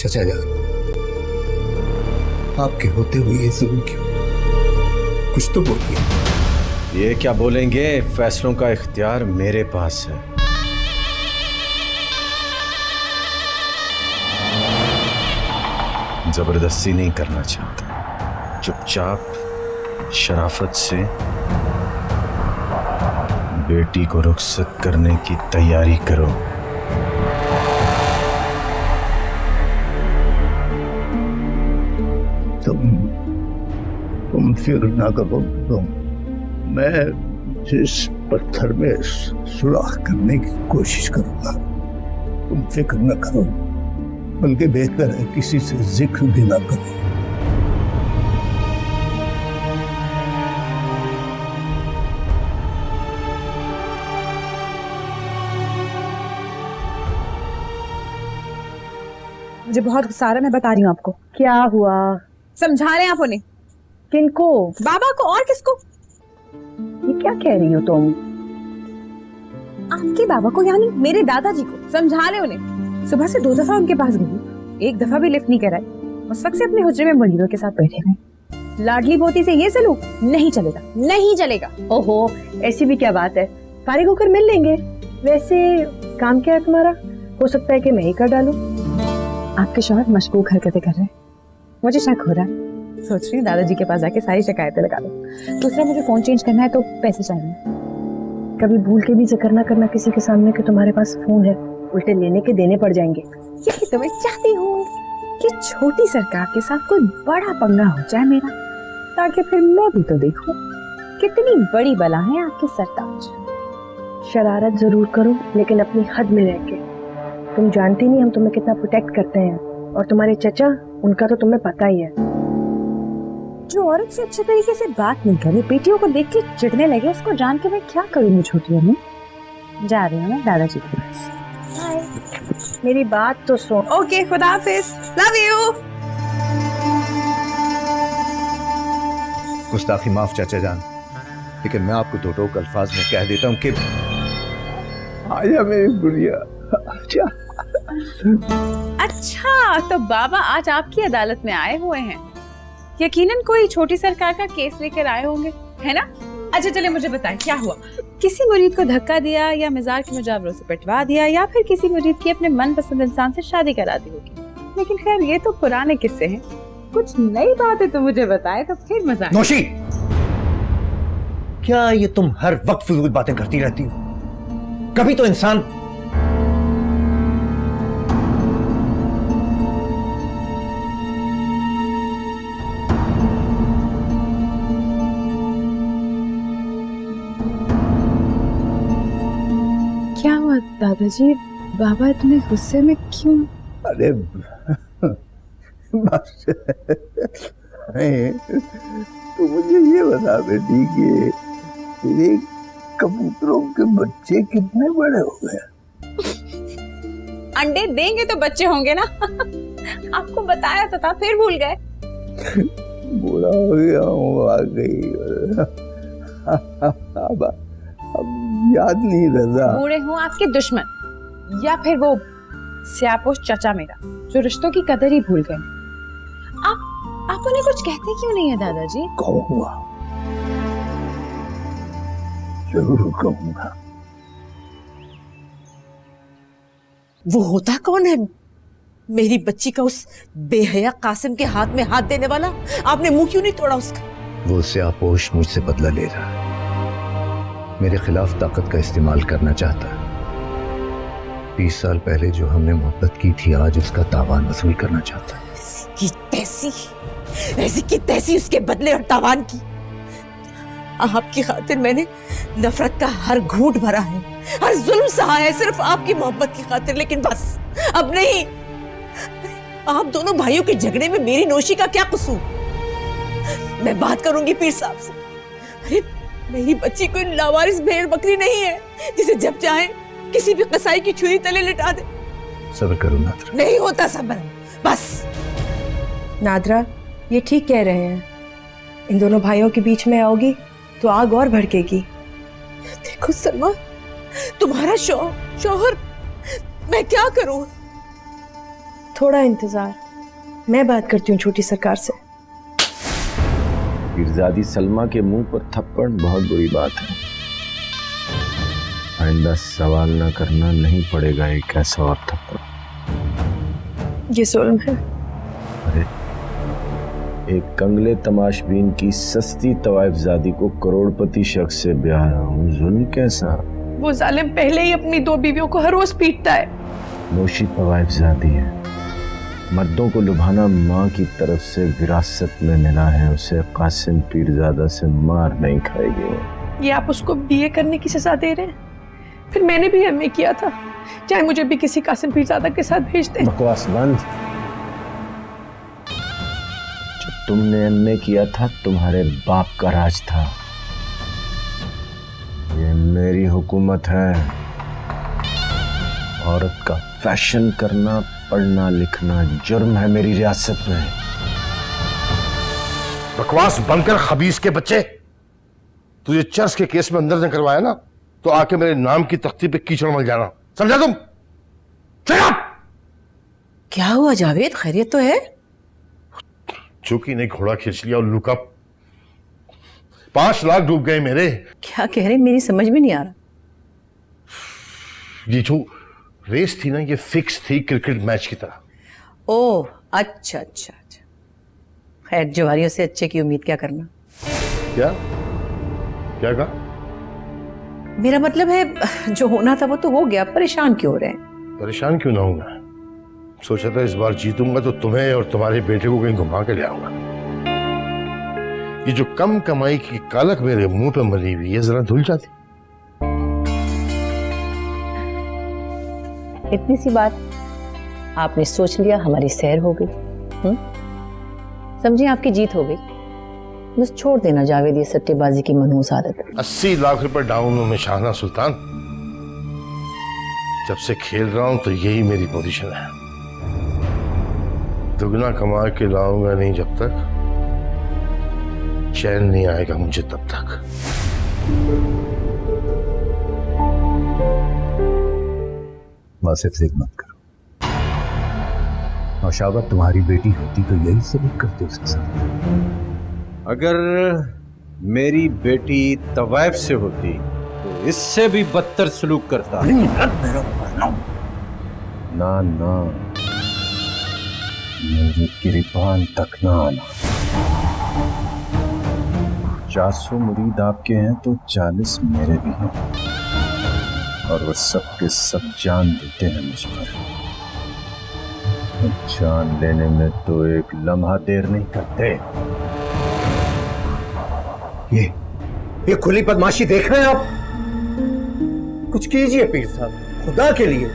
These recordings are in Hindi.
चाचा जान, आपके होते हुए ये जुल्म क्यों? कुछ तो बोलिए। ये क्या बोलेंगे, फैसलों का इख्तियार मेरे पास है। जबरदस्ती नहीं करना चाहता, चुपचाप शराफत से बेटी को रुखसत करने की तैयारी करो। तुम फिक्र ना करो, मैं जिस पत्थर में सुराख करने की कोशिश करूंगा, तुम फिक्र न करो, बल्कि बेहतर है किसी से जिक्र भी ना करो। मुझे बहुत गुस्सा आ रहा है, मैं बता रही हूँ आपको। क्या हुआ? समझा रहे हैं आप उन्हें? किनको? बाबा को, और किसको? ये क्या कह रही हो तुम? आपके बाबा को, यानी मेरे दादाजी को। समझा रहे उन्हें। सुबह से 2 दफा उनके पास गई, 1 दफा भी लिफ्ट नहीं कराई। उस वक्त से अपने हुजरे में मुनीरों के साथ बैठे हुए। लाडली पोती से ये सलूक नहीं चलेगा, नहीं चलेगा। ओहो, ऐसी भी क्या बात है? फारिग होकर मिल लेंगे। वैसे काम क्या है तुम्हारा? हो सकता है कि मैं ही कर डालूं। आपके शौहर मशकूक हरकतें कर रहे हैं, मुझे शक हो रहा है। सोच रही हूँ दादाजी के पास जाके सारी शिकायतें लगा दूं। दूसरा, मुझे फोन चेंज करना है तो पैसे चाहिए। कभी भूल के भी जिक्र ना करना किसी के सामने कि तुम्हारे पास फोन है, उल्टे लेने के देने पड़ जाएंगे। यही तो मैं चाहती हूँ कि छोटी सरकार के साथ कोई बड़ा पंगा हो जाए मेरा, ताकि फिर मैं भी तो देखूं कितनी बड़ी बला है आपके सरताज। शरारत जरूर करो, लेकिन अपनी हद में रह के। तुम जानती नहीं हम तुम्हें कितना प्रोटेक्ट करते हैं, और तुम्हारे चचा, उनका तो तुम्हें पता ही है। जो औरत से अच्छे तरीके से बात नहीं करे, बेटियों को देख के चिढ़ने लगे, उसको जान के मैं क्या करूंगी। छोटी अम्मी, जा रही हूँ मैं दादाजी के पास। बाय। मेरी बात तो सुन। ओके, खुदा हाफिज, लव यू। गुस्ताखी माफ चाचा जान, लेकिन मैं आपको 2 टोक अल्फाज में कह देता हूँ कि आजा मेरी गुड़िया, आजा। अच्छा, तो बाबा आज आपकी अदालत में आए हुए हैं। यकीनन कोई छोटी सरकार का केस लेकर आए होंगे, है ना? अच्छा चले, मुझे बताएं क्या हुआ। किसी मुरीद को धक्का दिया, या मिजाज के मुजावरों से पिटवा दिया, या फिर किसी मुरीद की अपने मनपसंद इंसान से शादी करा दी होगी। लेकिन खैर, ये तो पुराने किस्से हैं। कुछ नई बात है तो मुझे बताए, तो फिर मजा आए। नौशी, क्या ये तुम हर वक्त फिजूल बातें करती रहती हो? कभी तो इंसान क्या हुआ दादाजी? बाबा इतने गुस्से में क्यों? अरे बस तो मुझे ये बता बेटी कि तेरे कबूतरों के बच्चे कितने बड़े हो गए? अंडे देंगे तो बच्चे होंगे ना। आपको बताया तो था, फिर भूल गए। बूढ़ा हो गया हूँ, आ गई। अब याद नहीं रहता। बूढ़े हों आपके दुश्मन, या फिर वो स्यापोश चचा मेरा, जो रिश्तों की कदर ही भूल गए। आप उन्हें कुछ कहते क्यों नहीं है दादाजी? कहूँगा, जरूर कहूँगा। वो होता कौन है मेरी बच्ची का उस बेहया कासिम के हाथ में हाथ देने वाला? आपने मुंह क्यों नहीं तोड़ा उसका? वो स्यापोश मुझसे बदला ले रहा है, मेरे खिलाफ ताकत का इस्तेमाल करना चाहता है। 20 साल पहले जो हमने मोहब्बत की थी, आज उसका तावान वसूल करना चाहता है। ऐसी की तैसी उसके बदले और तावान की। आपकी खातिर मैंने नफरत का हर घूंट भरा है, हर जुल्म सहा है, सिर्फ आपकी मोहब्बत की खातिर। लेकिन बस अब नहीं। आप दोनों भाइयों के झगड़े में मेरी नौशी का क्या कसूर? मैं बात करूंगी पीर साहब से। अरे मेरी बच्ची कोई लावारिस भेड़ बकरी नहीं है जिसे जब चाहे किसी भी कसाई की छुरी तले लिटा दे। सब्र करो नादरा। नहीं होता सब्र, बस। नादरा, ये ठीक कह रहे हैं। इन दोनों भाइयों के बीच में आओगी तो आग और भड़केगी। देखो सलमा, तुम्हारा शौहर, मैं क्या करूं? थोड़ा इंतजार, मैं बात करती हूँ छोटी सरकार से। पीरजादी सलमा के मुंह पर थप्पड़ बहुत बुरी बात है। आइंदा सवाल ना करना, नहीं पड़ेगा एक ऐसा और थप्पड़। ये जुल्म है। अरे एक कंगले तमाशबीन की सस्ती तवाइफजादी को करोड़पति शख्स से ब्याह रहा हूँ, जुल्म कैसा? वो जालिम पहले ही अपनी 2 बीवियों को हर रोज पीटता है। नोशी तवाइफजादी है, मर्दों को लुभाना माँ की तरफ से विरासत में मिला है, उसे कासिम पीरजादा से मार नहीं खाएगी। ये आप उसको बीए करने की सजा दे रहे हैं? फिर मैंने भी एमए किया था, चाहे मुझे भी किसी कासिम पीरजादा के साथ भेज दे। बकवास बंद। जो तुमने एमए किया था तुम्हारे बाप का राज था, ये मेरी हुकूमत है। औरत का फैशन करना, पढ़ना लिखना जुर्म है मेरी रियासत में। बकवास बंद कर खबीस के बच्चे। तुझे चर्च के केस में अंदर न करवाया ना, तो आके मेरे नाम की तख्ती पे कीचड़ मल जाना, समझा तुम? चल। क्या हुआ जावेद, खैरियत तो है? चूकी ने घोड़ा खींच लिया और लुका 5 लाख डूब गए मेरे। क्या कह रहे, मेरी समझ में नहीं आ रहा। ये जो रेस थी ना, ये फिक्स थी क्रिकेट मैच की तरह। ओह अच्छा अच्छा अच्छा। खैर, जवारियों से अच्छे की उम्मीद क्या करना। क्या क्या कहा? मेरा मतलब है जो होना था वो तो हो गया, परेशान क्यों हो रहे हैं? परेशान क्यों ना हूं मैं? सोचा था इस बार जीतूंगा तो तुम्हें और तुम्हारे बेटे को कहीं घुमा के ले आऊंगा। ये जो कम कमाई की कालक मेरे मुंह पे मरी हुई है, जरा धुल जाती। इतनी सी बात आपने सोच लिया, हमारी सैर हो गई। समझिए आपकी जीत हो गई। बस छोड़ देना जावेद ये सट्टेबाजी की मनहूस आदत। 80 लाख रुपए डाउन में शाहना सुल्तान। जब से खेल रहा हूं तो यही मेरी पोजीशन है। दुगना कमा के लाऊंगा नहीं जब तक, चैन नहीं आएगा मुझे तब तक। माँ से फिक्र मत करो। नौशाबा तुम्हारी बेटी होती तो यही सलूक करते उसके साथ। अगर मेरी बेटी तवाइफ से होती तो इससे भी बदतर सलूक करता। ना ना, मेरी गिरबान तक ना आना। 400 मुरीद आपके हैं तो 40 मेरे भी हैं, और वो सब के सब जान देते हैं मुझ पर। जान लेने में तो एक लम्हा देर नहीं करते। ये खुली बदमाशी देख रहे हैं आप? कुछ कीजिए पीर साहब, खुदा के लिए।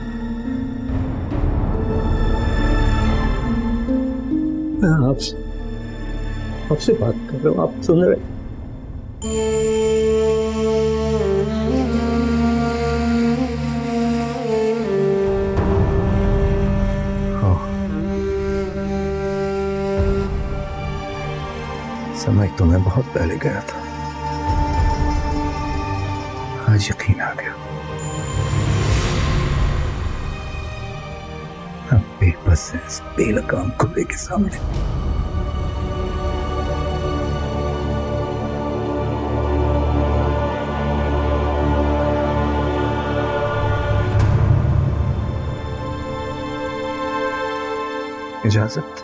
मैं आपसे बात कर रहा हूँ, आप सुन रहे? हाँ, समय तुम्हें बहुत पहले गया था, आज यकीन आ गया। हम बेबस हैं इस बेलगाम खुले के सामने। इजाजत।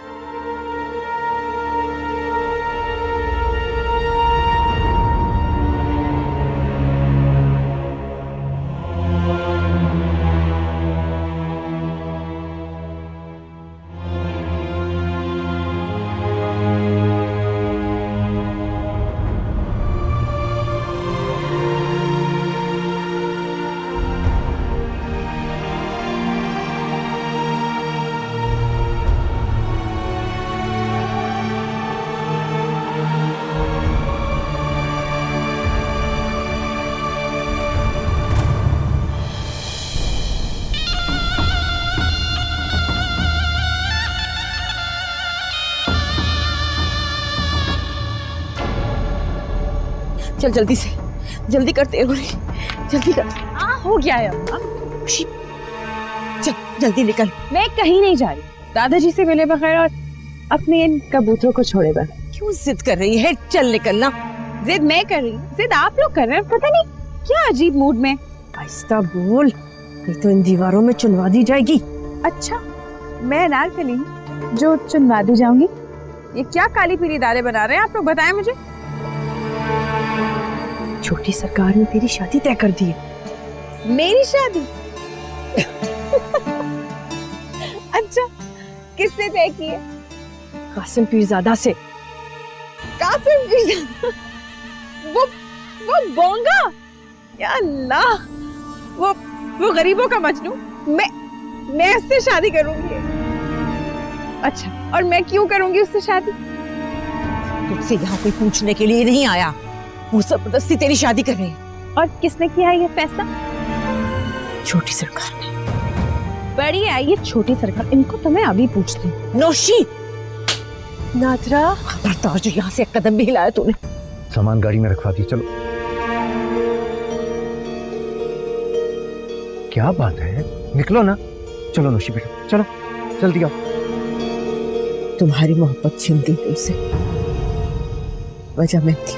चल जल्दी से, जल्दी करते हो रही, जल्दी कर। हाँ हो गया है अम्मा। चल जल्दी निकल। मैं कहीं नहीं जा रही, दादाजी से मिले बगैर और अपने इन कबूतरों को छोड़े बगैर। क्यों जिद कर रही है? चल निकलना। जिद मैं कर रही हूँ, जिद आप लोग कर रहे हैं। पता नहीं क्या अजीब मूड में। आहिस्ता बोल, नहीं तो इन दीवारों में चुनवा दी जाएगी। अच्छा, मैं अनारकली हूँ जो चुनवा दी जाऊंगी? ये क्या काली पीली दालें बना रहे हैं आप लोग, बताएं मुझे। छोटी सरकार ने तेरी शादी तय कर दी है। मेरी शादी? अच्छा, किससे तय की है? कासिम पीरजादा से। कासिम पीरजादा? वो बोंगा? या अल्लाह, वो गरीबों का मजनू। मैं उससे शादी करूंगी। अच्छा, और मैं क्यों करूंगी उससे शादी? तुझसे यहाँ कोई पूछने के लिए नहीं आया, वो जबरदस्ती तेरी शादी कर रहे हैं। और किसने किया है ये फैसला? छोटी सरकार ने। बड़ी है ये छोटी सरकार, इनको तो मैं अभी पूछती हूँ। नौशी, नादरा, खबरदार जो यहाँ से एक कदम भी हिलाया तूने। सामान गाड़ी में रखवा दी, चलो। क्या बात है, निकलो ना। चलो नौशी बेटा, चलो जल्दी आओ। तुम्हारी मोहब्बत छीन दी तुमसे, वजह मैं थी।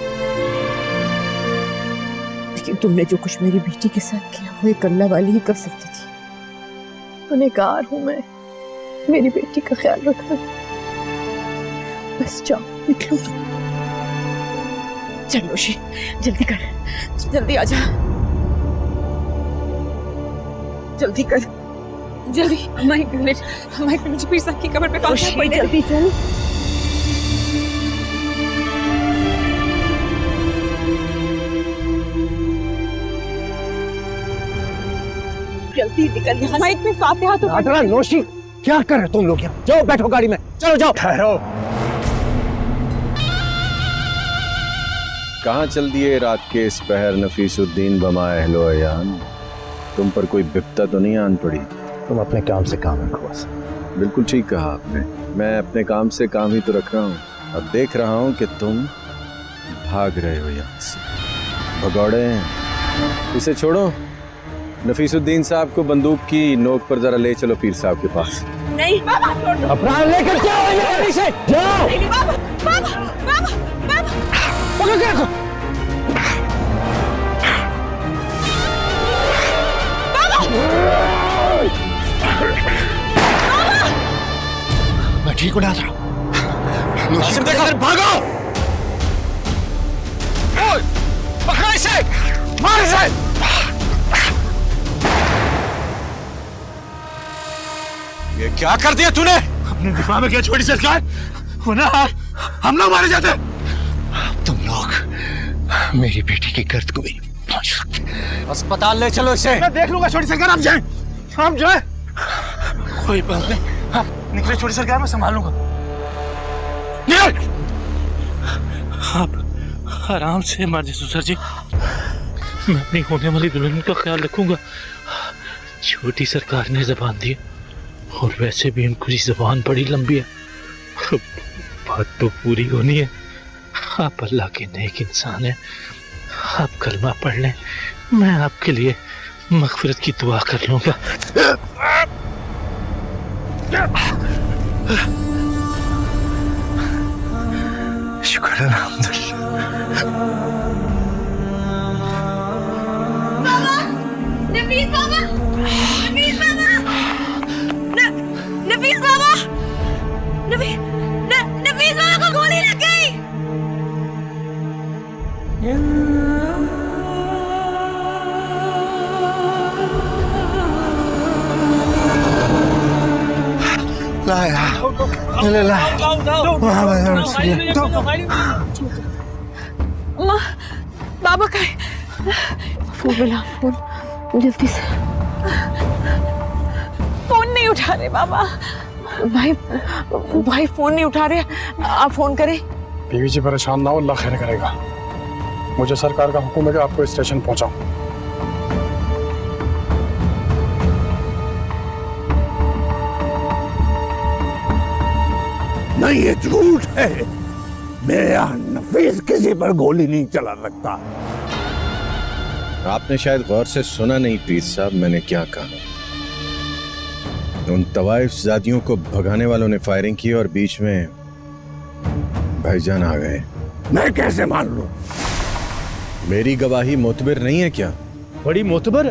लेकिन तुमने जो कुछ मेरी बेटी के साथ किया वो एक अल्लाह वाली ही कर सकती थी। गुनहगार हूँ मैं, मेरी बेटी का ख्याल रखना। बस जाओ, निकलो। चल नौशी, जल्दी कर, जल्दी आ जा, जल्दी कर, जल्दी। हमारे मुझे पीर साहब की कब्र पे पहुंचना पड़ेगा। जल्दी चल। जल्दी निकल यहाँ से। माइक में फातिहा तो नादरा, नौशी, क्या कर रहे हो तुम लोग यहाँ? जाओ बैठो गाड़ी में, चलो जाओ। ठहरो। कहाँ चल दिए रात के इस पहर नफीसुद्दीन बमा अहलो अयान? तुम पर कोई बिपता तो नहीं आन पड़ी? तुम अपने काम से काम रखो बस। बिल्कुल ठीक कहा आपने, मैं अपने काम से काम ही तो रख रहा हूँ। अब देख रहा हूँ कि तुम भाग रहे हो यहाँ से। भगौड़े हैं, इसे छोड़ो। नफीसुद्दीन साहब को बंदूक की नोक पर जरा ले चलो पीर साहब के पास। नहीं बाबा, अपना लेकर जाओ गाड़ी से, जाओ। नहीं बाबा, बाबा, बाबा, बाबा। पकड़ के रखो। मैं ठीक हूँ नादरा। कासिम देखो, भागो! पकड़ो इसे, मार इसे! ये क्या कर दिया तूने? अपने दिफा में क्या छोटी सरकार, वरना हम लोग मारे जाते। तुम लोग मेरी बेटी की गर्द को भी पहुंच सकते। अस्पताल ले चलो इसे। मैं देख लूंगा छोटी सरकार, आप जाएं, आप जाएं। कोई बात नहीं, आप निकले छोटी सरकार, मैं संभाल लूंगा। आप आराम से मर जाए ससुर जी, मैं अपनी होने वाली दुल्हन का ख्याल रखूंगा। छोटी सरकार ने जबान दी और वैसे भी इनकी जबान बड़ी लंबी है, बात तो पूरी होनी है। आप अल्लाह के नेक इंसान हैं, आप कलमा पढ़ लें, मैं आपके लिए मगफिरत की दुआ कर लूंगा। शुक्र अल्हम्दुलिल्लाह। नफीस बाबा, नफीस बाबा, नफीस बाबा, नफीस बाबा को गोली लग गई। बाबा का फोन मिला, फोन जल्दी से। फोन नहीं उठा रहे बाबा। भाई फोन नहीं उठा रहे, आप फोन करें। बीवी जी परेशान ना हो, अल्लाह खैर करेगा। मुझे सरकार का हुक्म है कि आपको स्टेशन पहुंचाऊं। नहीं, ये झूठ है। मेरे यहाँ नफीस किसी पर गोली नहीं चला सकता। आपने शायद गौर से सुना नहीं पीर साहब, मैंने क्या कहा। उन तवाइफ जातियों को भगाने वालों ने फायरिंग की और बीच में भाईजान आ गए। मैं कैसे मान लूं? मेरी गवाही मोतबर नहीं है क्या? बड़ी मोतबर।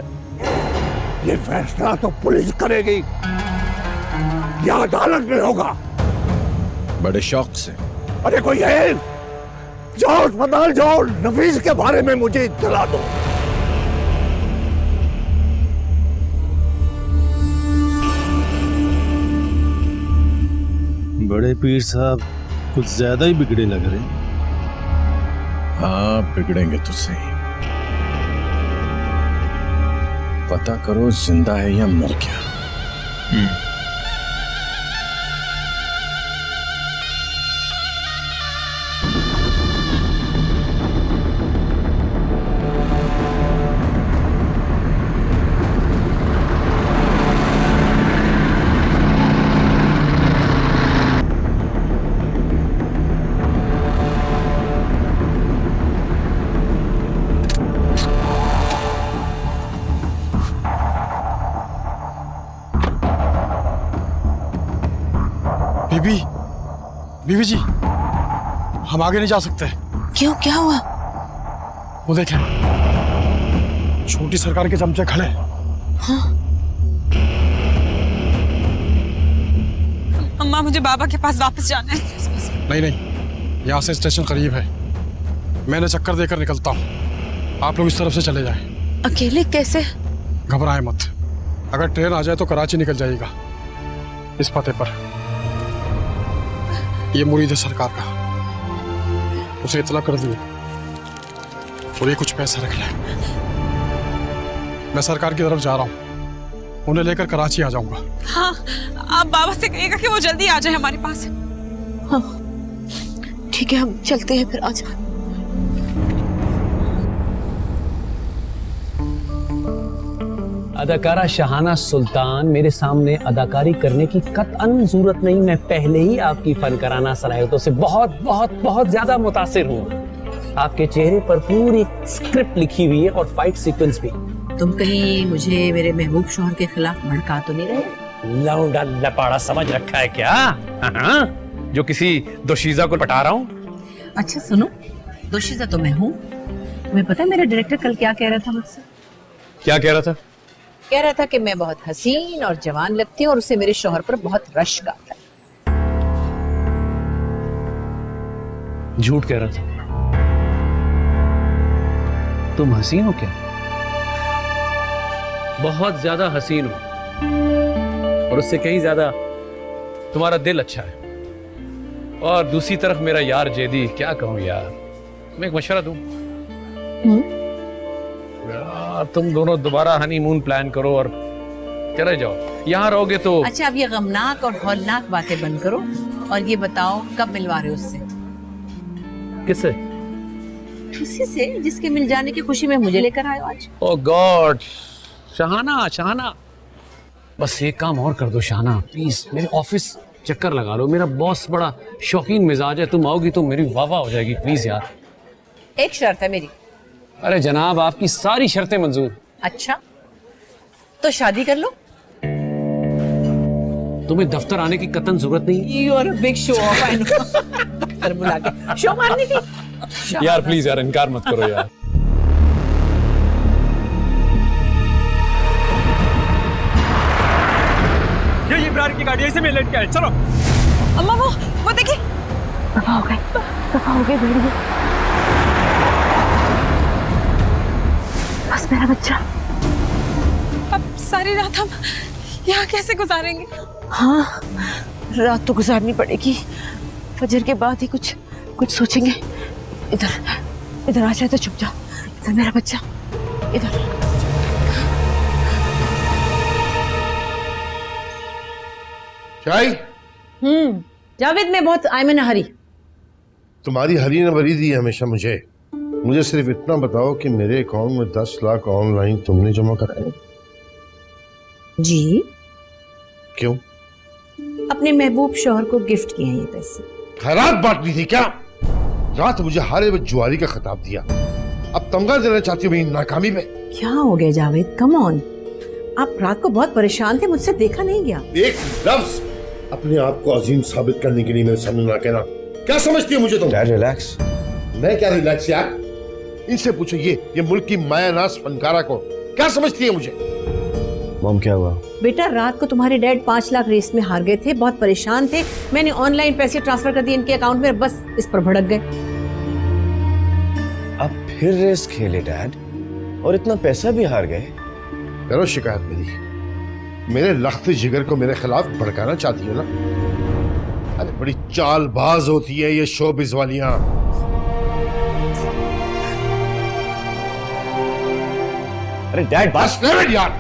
ये फैसला तो पुलिस करेगी या अदालत में होगा। बड़े शौक से। अरे कोई है? जाओ अस्पताल जाओ, नफीस के बारे में मुझे इत्तला दो। बड़े पीर साहब कुछ ज्यादा ही बिगड़े लग रहे हैं। हाँ, बिगड़ेंगे तो सही। पता करो जिंदा है या मर गया। बीबी, बीबी जी, हम आगे नहीं जा सकते। क्यों, क्या हुआ? वो देखें, छोटी सरकार के चमचे खड़े। अम्मा, मुझे बाबा के पास वापस जाना है। नहीं नहीं, यहाँ से स्टेशन करीब है, मैंने चक्कर देकर निकलता हूँ, आप लोग इस तरफ से चले जाएं। अकेले कैसे? घबराएं मत, अगर ट्रेन आ जाए तो कराची निकल जाएगा। इस पते पर ये मुरीद है सरकार का, उसे इतला कर दिए और ये कुछ पैसा रख ले। मैं सरकार की तरफ जा रहा हूँ, उन्हें लेकर कराची आ जाऊंगा। हाँ, आप बाबा से कहिएगा कि वो जल्दी आ जाए हमारे पास। हाँ ठीक है, हम चलते हैं फिर। आज अदाकारा शहाना सुल्तान मेरे सामने अदाकारी करने की कतअन जरूरत नहीं। मैं पहले ही आपकी फनकाराना सलाहियतों से बहुत बहुत बहुत ज्यादा मुतासिर हूँ। आपके चेहरे पर पूरी स्क्रिप्ट लिखी हुई है और फाइट सीक्वेंस भी। तुम कहीं मुझे मेरे महबूब शौहर के खिलाफ भड़का तो नहीं रहे? लौंडा लपाड़ा समझ रखा है क्या? हाँ? जो किसी दोशीजा को पटा रहा हूँ। अच्छा सुनो, दोशीजा तो मैं हूँ। तुम्हें पता है मेरा डायरेक्टर कल क्या कह रहा था मुझसे? क्या कह रहा था? कह रहा था कि मैं बहुत हसीन और जवान लगती हूँ और उसे मेरे शौहर पर बहुत रश्क आता है। झूठ कह रहा था। तुम हसीन हो क्या? बहुत ज्यादा हसीन हो और उससे कहीं ज्यादा तुम्हारा दिल अच्छा है। और दूसरी तरफ मेरा यार जेदी, क्या कहूं यार, मैं एक मशवरा दूं? यार तुम दोनों दोबारा हनीमून प्लान करो और चले जाओ। यहाँ रहोगे तो। अच्छा, अब ये गमनाक और हौलनाक बातें बंद करो और ये बताओ कब मिलवा रहे हो उससे? किससे? किसी से जिसके मिल जाने की खुशी में मुझे लेकर आए हो आज। ओह गॉड, शहाना शहाना, बस एक काम और कर दो शहाना प्लीज, मेरे ऑफिस चक्कर लगा लो। मेरा बॉस बड़ा शौकीन मिजाज है, तुम आओगी तो मेरी वाह वाह हो जाएगी प्लीज यार। एक शर्त है मेरी। अरे जनाब, आपकी सारी शर्तें मंजूर। अच्छा तो शादी कर लो। तुम्हें दफ्तर आने की कतन जरूरत नहीं। You are a big show off, I know. दफ्तर बुला के शो मारने की। यार प्लीज यार, इनकार मत करो यार। ये इब्रार की गाड़ी, ऐसे में लेट के आए, चलो। अम्मा, वो देखिए। दफा हो गए भेड़िए। बस मेरा बच्चा। अब सारी रात हम यहाँ कैसे गुजारेंगे? हाँ, रात तो गुजारनी पड़ेगी। फजर के बाद ही कुछ सोचेंगे। इधर आ जाए तो चुप जा। इधर मेरा बच्चा, इधर। चाय? जावेद, मैं बहुत आयमन हरी। तुम्हारी हरी ने भरी दी है हमेशा मुझे सिर्फ इतना बताओ कि मेरे अकाउंट में 10 लाख ऑनलाइन तुमने जमा कराए? जी। क्यों? अपने महबूब शौहर को गिफ्ट किए हैं ये पैसे। खैरात बांटनी थी क्या? रात मुझे हारे में जुआरी का खिताब दिया, अब तमगा देना चाहती हो मेरी नाकामी पे? क्या हो गया जावेद, कम ऑन। आप रात को बहुत परेशान थे, मुझसे देखा नहीं गया। एक लफ्ज अपने आप को अजीम साबित करने के लिए मेरे सामने ना कहना। क्या समझती है मुझे तुम? Dad relax. मैं क्या रिलैक्स यार? इनसे पूछो ये मुल्क की मायानाज फनकारा को क्या समझती है मुझे? मॉम क्या हुआ? बेटा रात को तुम्हारे डैड 5 लाख रेस में हार गए थे, बहुत परेशान थे। मैंने ऑनलाइन पैसे ट्रांसफर कर दिए इनके अकाउंट में, बस इस पर भड़क गए। अब फिर रेस खेले डैड और इतना पैसा भी हार गए? करो शिकायत मेरी। मेरे लख्त जिगर को मेरे खिलाफ भड़काना चाहती हो ना? अरे बड़ी चालबाज होती है ये शोबिज वालियां। अरे डैड बस नहीं यार।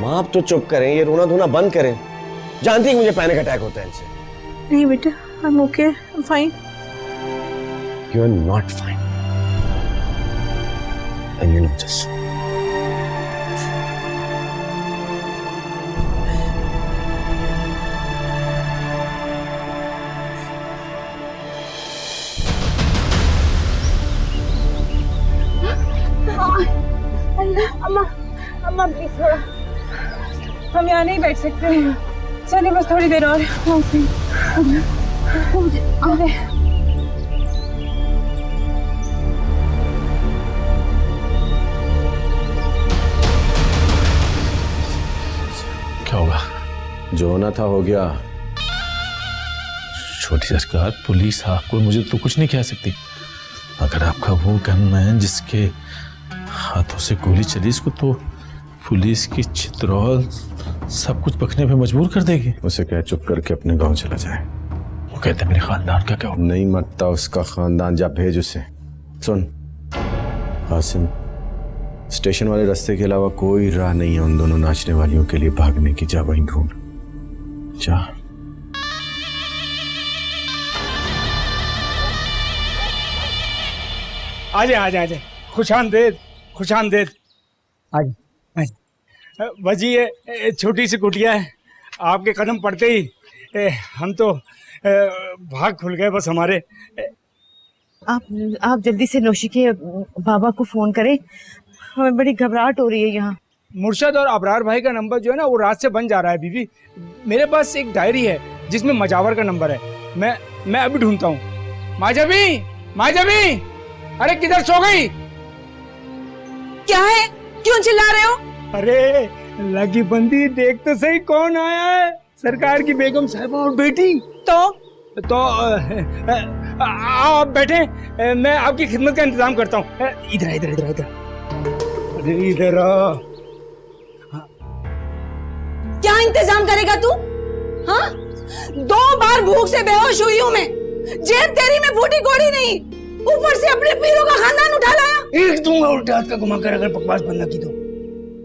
माँ आप तो चुप करें, ये रोना धोना बंद करें। जानती है मुझे पैनिक अटैक होता है इनसे। नहीं बेटा, I am okay, I am fine. You are not fine and you know this. अम्मा अम्मा प्लीज थोड़ा, हम यहाँ नहीं बैठ सकते हैं। चलिए बस थोड़ी देर और। क्या होगा? जो होना था हो गया। छोटी सरकार, पुलिस आपको मुझे तो कुछ नहीं कह सकती। अगर आपका वो गनमैन जिसके हाथों से गोली चली, इसको तो पुलिस की चित्रौल सब कुछ बकने पे मजबूर कर देगी। उसे कह चुप करके अपने गांव चला जाए। वो कहते मेरे खानदान का क्या होगा? नहीं मरता उसका खानदान, जा भेज उसे। सुन कासिम, स्टेशन वाले रास्ते के अलावा कोई राह नहीं है उन दोनों नाचने वालियों के लिए भागने की। जा वहीं ढूंढ जा। आजे आजे आजे, खुशामदेद खुशामदेद। आजे आजे। बजी ये छोटी सी कुटिया है, आपके कदम पड़ते ही हम तो भाग खुल गए बस हमारे। आप जल्दी से नौशी के बाबा को फोन करें, हमें बड़ी घबराहट हो रही है यहाँ। मुर्शद और अबरार भाई का नंबर जो है ना वो रात से बन जा रहा है बीबी। मेरे पास एक डायरी है जिसमें मजावर का नंबर है, मैं अभी ढूंढता हूँ। माजबी माजबी, अरे किधर सो गई? क्या है, क्यों चिल्ला रहे हो? अरे लगी बंदी, देख तो सही कौन आया है। सरकार की बेगम साहिबा और बेटी। तो आप बैठे, मैं आपकी खिदमत का इंतजाम करता हूँ। इधर इधर इधर इधर, अरे इधर आ। क्या इंतजाम करेगा तू? हाँ, 2 बार भूख से बेहोश हुई हूँ मैं। जेब तेरी में बूटी कोड़ी नहीं, ऊपर से अपने पीरों का खानदान उठा लाया। एक दूंगा उल्टे हाथ का घुमाकर अगर बकवास बंद न की तो।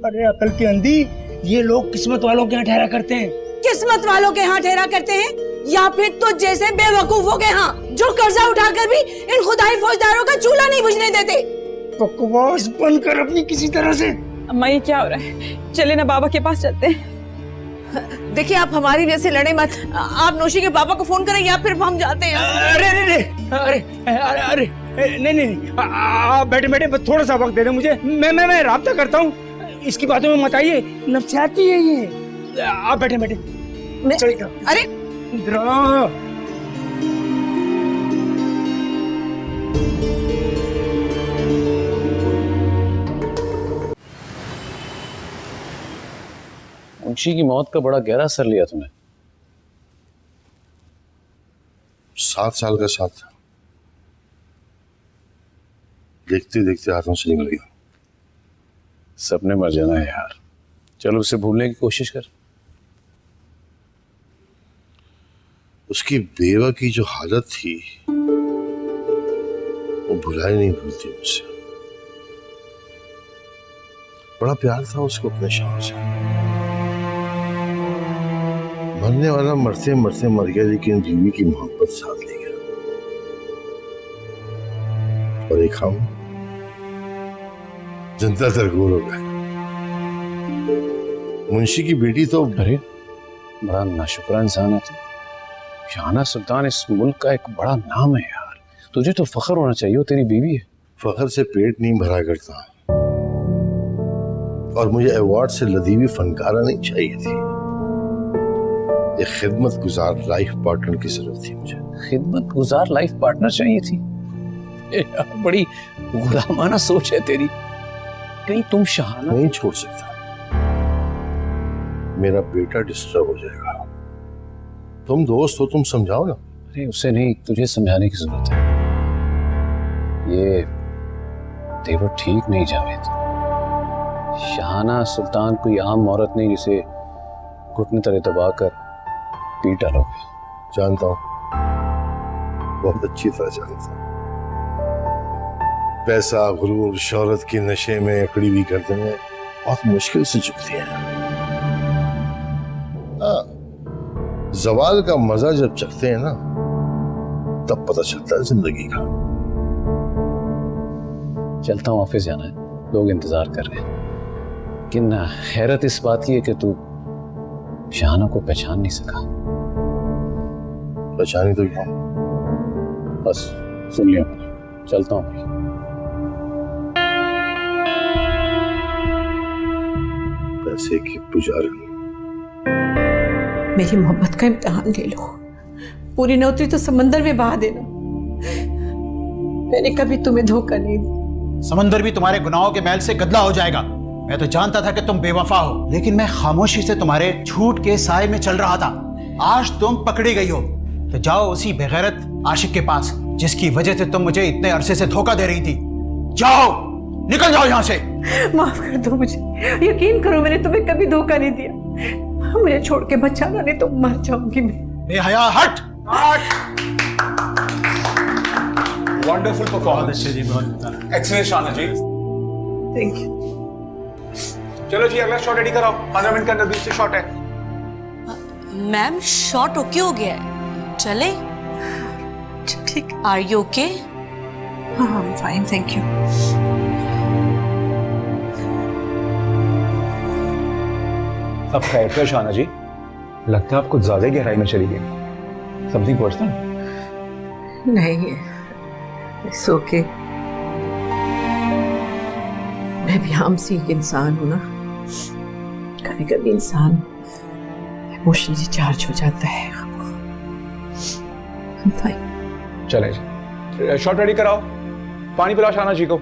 अरे अकल की अंधी, ये लोग किस्मत वालों के यहाँ ठहरा करते हैं। किस्मत वालों के यहाँ ठहरा करते हैं या फिर तो जैसे बेवकूफों के यहाँ जो कर्जा उठाकर भी इन खुदाई फौजदारों का चूल्हा नहीं बुझने देते। बकवास बंद कर अपनी किसी तरह से। अम्मा ये क्या हो रहा है? चले ना बाबा के पास चलते हैं। देखिए आप हमारी वजह से लड़े मत, आप नौशी के पापा को फोन करें या फिर हम जाते हैं। अरे अरे अरे अरे अरे नहीं नहीं, आप बैठे बैठे बस थोड़ा सा वक्त दे दें मुझे, मैं राब्ता करता हूँ। इसकी बातों में मत आइए, नफसियाती है ये। आप बैठे बैठे। अरे इधर मुंशी की मौत का बड़ा गहरा असर लिया तुमने। 7 साल का साथ था, देखते देखते हाथों से निकल गया। सबने मर जाना है यार, चलो उसे भूलने की कोशिश कर। उसकी बेवा की जो हालत थी वो भुलाई नहीं भूलती मुझसे। बड़ा प्यार था उसको अपने शौहर से। मरने वाला मरते मरते मर गया, लेकिन बीवी की मोहब्बत साथ ले गया। और एक हम जनता तरगोर हो गए। मुंशी की बेटी तो अरे बड़ा नाशुक्रा इंसान है तू। शाहना सुल्तान इस मुल्क का एक बड़ा नाम है यार, तुझे तो फख्र होना चाहिए, वो तेरी बीवी है। फख्र से पेट नहीं भरा करता, और मुझे अवार्ड से लदी हुई फनकारा नहीं चाहिए थी, एक खिदमत गुजार लाइफ पार्टनर की जरूरत थी मुझे। खिदमत गुजार लाइफ पार्टनर चाहिए थी? यार बड़ी गुलामाना सोच है तेरी। कहीं तुम शहाना नहीं छोड़ सकता, मेरा बेटा डिस्टर्ब हो जाएगा। तुम दोस्त हो, तुम समझाओ ना। अरे उसे नहीं, तुझे समझाने की जरूरत है। ये तेवर ठीक नहीं जावेद। शहाना सुल्तान कोई आम औरत नहीं जिसे घुटने तले दबा कर पीट डालोगे। जानता हूं, बहुत अच्छी तरह जानता हूं। पैसा, गुरूर, शौहरत के नशे में अकड़ी हुई गर्दन में बहुत मुश्किल से झुकती है। जवाल का मजा जब चखते हैं ना, तब पता चलता है जिंदगी का। चलता हूँ, ऑफिस जाना है, लोग इंतजार कर रहे हैं। लेकिन हैरत इस बात की है कि तू शहाना को पहचान नहीं सका। पहचानी तो क्या? बस सुन लिया मैंने, चलता हूँ भाई। पैसे की पुजारी। मेरी मोहब्बत का इम्तिहान ले लो, पूरी न उतरी तो समंदर में बहा देना। मैंने कभी तुम्हें धोखा नहीं दिया। समंदर भी तुम्हारे गुनाहों के मैल से गदला हो जाएगा। मैं तो जानता था कि तुम बेवफा हो, लेकिन मैं खामोशी से तुम्हारे झूठ के साए में चल रहा था। आज तुम पकड़ी गई हो, तो जाओ उसी बेगैरत आशिक के पास जिसकी वजह से तुम मुझे इतने अरसे से धोखा दे रही थी। जाओ, निकल जाओ यहाँ से। माफ कर दो मुझे, यकीन करो मैंने तुम्हें कभी धोखा नहीं दिया। मुझे छोड़ के मत जाना, नहीं तो मर जाऊंगी मैं। बेहया, हट हट। Wonderful performance. एक्सीलेंट शाना जी। Thank you. चलो जी, अगला शॉट रेडी कराओ। 15 मिनट के अंदर दूसरी शॉट है। मैम शॉट ओके हो गया है, चले? ठीक। Are you okay? हाँ, फाइन, थैंक यू। अब खैर है शाना जी, लगता है आप कुछ ज्यादा गहराई में चली गई। Something personal? नहीं, इट्स ओके। मैं भी आम सी एक इंसान हूं ना, कभी कभी इंसान इमोशनली चार्ज हो जाता है। चले जी, शॉट रेडी कराओ। पानी पिलाओ शाना जी को।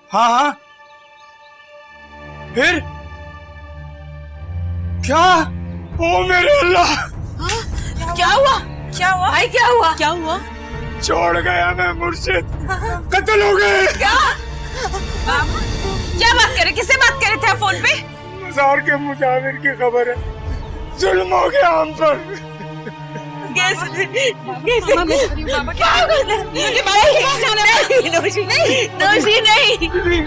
हाँ हाँ, फिर क्या? ओ मेरे अल्लाह, क्या हुआ? क्या हुआ भाई? क्या हुआ? क्या हुआ? छोड़ गया मैं मुर्शिद, कत्ल हो गए। क्या? क्या बात करे? किससे बात करे थे फोन पे? मज़ार के मुजाविर की खबर है, जुल्म हो गया हम पर। कैसे? नहीं,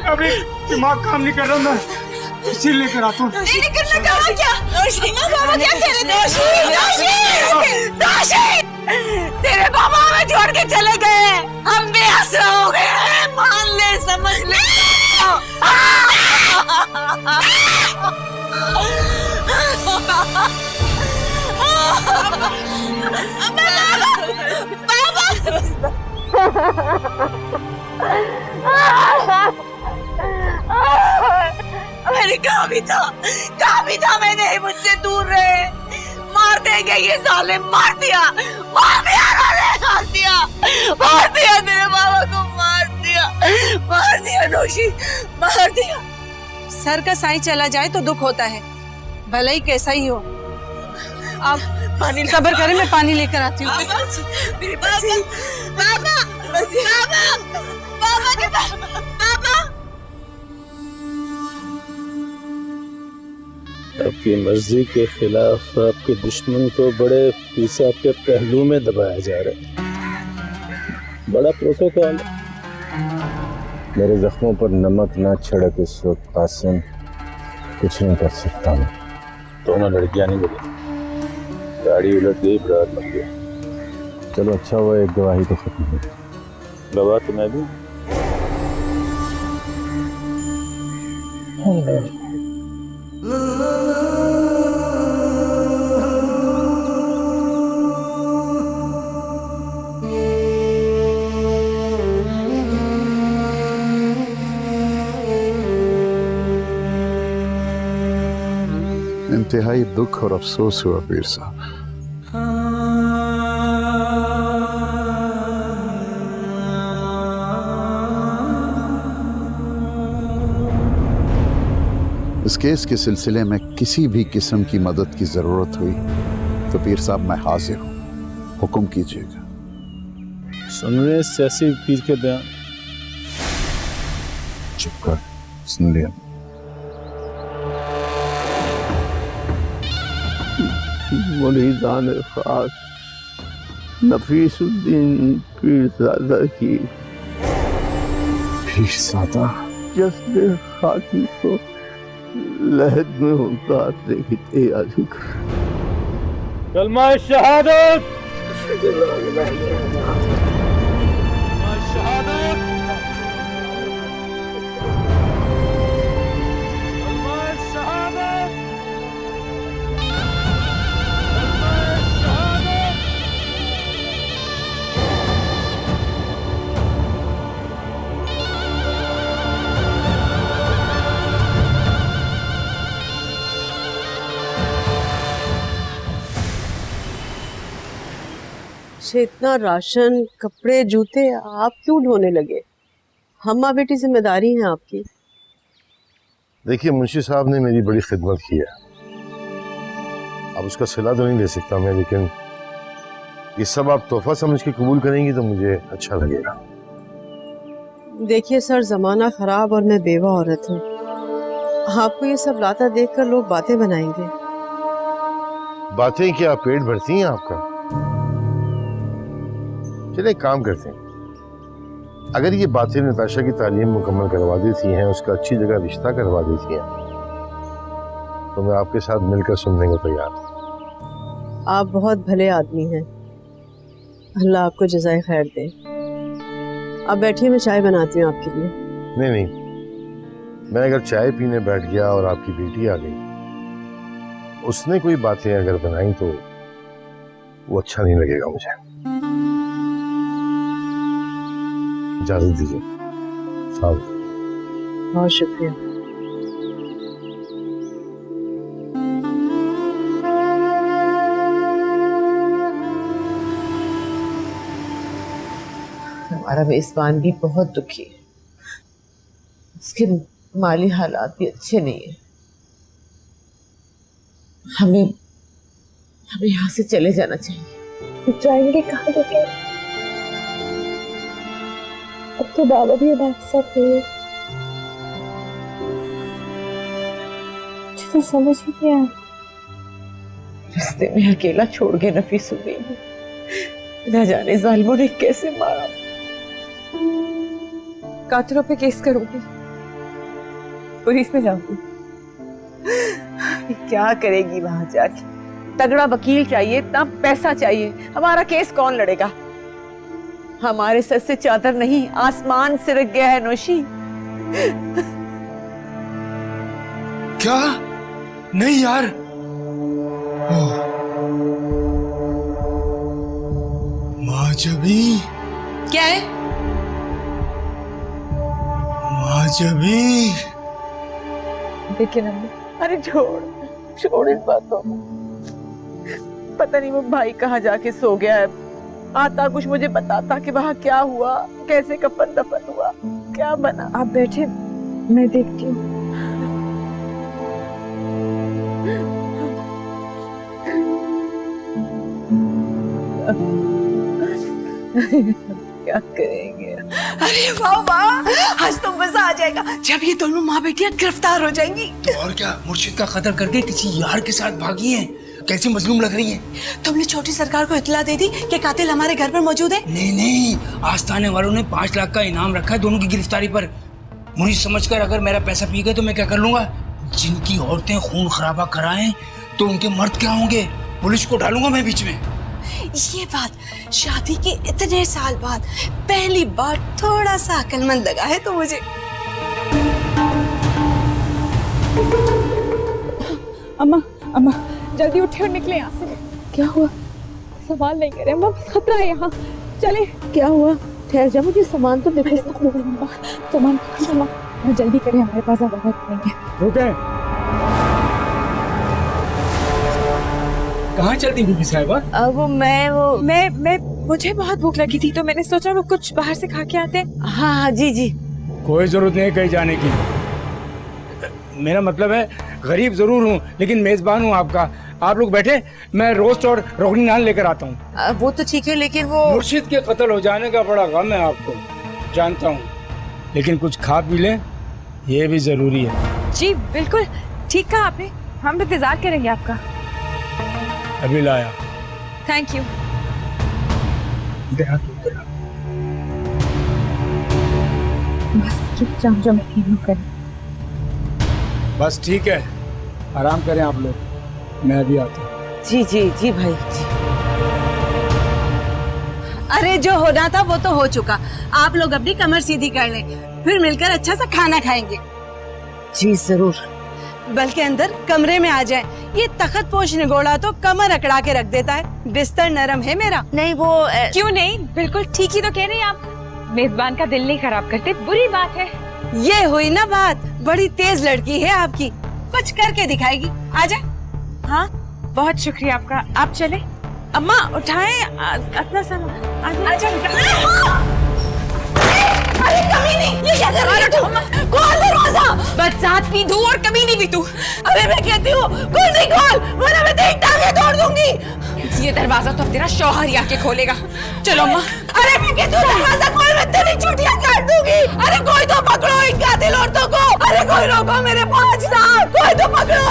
अभी दिमाग काम नहीं कर रहा, मैं इसी लेकर आता हूँ। नहीं करना। बाबा क्या? बाबा क्या कह रहे थे? तेरे बाबा हमें छोड़ के चले गए, हम बेआसरा हो गए हैं, मान ले, समझ ले। मैंने कहा भी था मैंने, मुझसे दूर रहे। मार देंगे ये साले, मार दिया तेरे बाबा को, मार दिया नौशी, मार दिया। सर का साई चला जाए तो दुख होता है, भला ही कैसा ही हो। आप पानी सब्र करें, मैं पानी लेकर आती हूँ। आपकी मर्जी के खिलाफ आपके दुश्मन को बड़े पीसा के पहलू में दबाया जा रहा है। बड़ा प्रोटोकॉल। मेरे जख्मों पर नमक ना छिड़क इस वक्त कासिम, कुछ नहीं कर सकता मैं। दोनों लड़कियां नहीं मिली, गाड़ी उलट गई, बरात मर गया। चलो अच्छा हुआ एक गवाही तो खत्म हुई। गवाह तो मैं भी। इंतहाई दुख और अफसोस हुआ पीर साहब। इस केस के सिलसिले में किसी भी किस्म की मदद की जरूरत हुई तो पीर साहब मैं हाजिर हूं, हुक्म कीजिएगा। सुन रहे सियासी पीर के बयान? चुप कर, सुन लिया। मुरीदान खास नफीसुद्दीन पीरज़ादा की पीरज़ादा जज्बे खाकी को लहद में उतारने की तैयारी कर। कलमा शहादत। इतना राशन, कपड़े, जूते आप क्यों ढोने लगे? हम माँ बेटी जिम्मेदारी हैं आपकी। देखिए, मुंशी साहब ने मेरी बड़ी खिदमत की है, अब उसका सिला तो नहीं दे सकता मैं, लेकिन ये सब आप तोहफा समझ के कबूल करेंगी तो मुझे अच्छा लगेगा। देखिए सर, जमाना खराब और मैं बेवा औरत हूँ। आपको ये सब लाता देखकर लोग बातें बनाएंगे। बातें क्या पेट भरती हैं आपका? चले एक काम करते हैं, अगर ये बातें नताशा की तालीम मुकम्मल करवा देती हैं, उसका अच्छी जगह रिश्ता करवा देती हैं, तो मैं आपके साथ मिलकर सुनने को तैयार हूं। आप बहुत भले आदमी हैं, अल्लाह आपको जज़ाए खैर दे। आप बैठिए, मैं चाय बनाती हूँ आपके लिए। नहीं नहीं, मैं अगर चाय पीने बैठ गया और आपकी बेटी आ गई, उसने कोई बातें अगर बनाई तो वो अच्छा नहीं लगेगा मुझे। इजाजत दीजिए साहब। बहुत शुक्रिया। हमारा मेजबान भी बहुत दुखी है, उसके माली हालात भी अच्छे नहीं है। हमें यहाँ से चले जाना चाहिए। जाएंगे कहाँ लेके? अब तो बाबा भी हमारे साथ नहीं है। मुझे तो समझ ही नहीं आया। रास्ते में अकेला छोड़ के नफीसुद्दीन, न जाने जालिमों ने कैसे मारा। कातिलों पे केस करूंगी, पुलिस में जाऊंगी। क्या करेगी वहां जाके? तगड़ा वकील चाहिए, इतना पैसा चाहिए, हमारा केस कौन लड़ेगा? हमारे सर से चादर नहीं, आसमान से रख गया है नौशी। क्या? नहीं यार, माजबी। क्या है? माजबी। देखिए ना, अरे छोड़ इन बातों को। पता नहीं वो भाई कहाँ जाके सो गया है। आता कुछ मुझे बताता कि वहाँ क्या हुआ, कैसे कफन दफन हुआ, क्या बना। आप बैठे, मैं देखती हूँ। क्या करेंगे? अरे वाह वाह, आज तो मजा आ जाएगा जब ये दोनों माँ बेटियां गिरफ्तार हो जाएंगी। तो और क्या, मुर्शिद का कत्ल करके किसी यार के साथ भागी है। कैसी मजलूम लग रही है। तुमने छोटी सरकार को इत्तला दे दी कि कातिल हमारे घर पर मौजूद है? नहीं, आस्थाने वालों ने 5 लाख का इनाम रखा है दोनों की गिरफ्तारी पर। मुझे समझकर अगर मेरा पैसा पी गए तो मैं क्या कर लूंगा? जिनकी औरतें खून खराबा कराएं तो उनके मर्द क्या होंगे? पुलिस को डालूंगा मैं बीच में। ये बात शादी के इतने साल बाद पहली बार थोड़ा सा अक्लमंद लगा है तो मुझे। अम्मा जल्दी उठे और निकले यहाँ से। क्या हुआ? सवाल नहीं करे अम्मा, बस खतरा है यहाँ। चले। क्या हुआ? ठहर जा, मुझे सामान तो देखो। सामान जल्दी करें, हमारे पास वक्त नहीं है। रुके। कहाँ चलती बीबी साहिबा? मैं मुझे बहुत भूख लगी थी तो मैंने सोचा वो कुछ बाहर से खा के आते हैं। हाँ हाँ जी जी। कोई जरूरत नहीं कहीं जाने की। मेरा मतलब है गरीब जरूर हूँ लेकिन मेजबान हूँ आपका। आप लोग बैठे, मैं रोस्ट और रोगनी नान लेकर आता हूँ। वो तो ठीक है लेकिन वो मुर्शिद के कत्ल हो जाने का बड़ा गम है आपको, जानता हूँ, लेकिन कुछ खा पी लें ये भी जरूरी है। जी बिल्कुल ठीक कहा आपने, हम इंतजार करेंगे आपका। अभी लाया। Thank you. बस चुपचाप जो मैं करें। बस ठीक है, आराम करें आप लोग, मैं अभी आता हूँ। जी जी जी भाई जी। अरे जो होना था वो तो हो चुका, आप लोग अपनी कमर सीधी कर लें, फिर मिलकर अच्छा सा खाना खाएंगे। जी जरूर, बल्कि अंदर कमरे में आ जाए। ये तख्त पोश निगोड़ा तो कमर अकड़ा के रख देता है, बिस्तर नरम है मेरा। नहीं वो क्यों नहीं, बिल्कुल ठीक ही तो कह रही हैं आप। मेजबान का दिल नहीं खराब करते, बुरी बात है। ये हुई ना बात, बड़ी तेज लड़की है आपकी, कुछ करके दिखाएगी। आजा। हाँ बहुत शुक्रिया आपका, आप चले। अम्मा उठाएं अपना सामान। आजा। अरे कमीनी, ये क्या कर रही है तू? खोल दरवाजा। बरसात भी तू और कमीनी भी तू। अबे मैं कहती हूँ खोल नहीं, खोल वरना मैं तेरी टांगें तोड़ दूंगी। ये दरवाजा तो अब तेरा शौहर ही आके खोलेगा। चलो अम्मा। अरे मैं कहती हूँ दरवाजा खोल, मैं तेरी चुटियां काट दूंगी। अरे कोई तो पकड़ो इन कातिल औरतों को। अरे कोई रोको मेरे पाँच ना, कोई तो पकड़ो।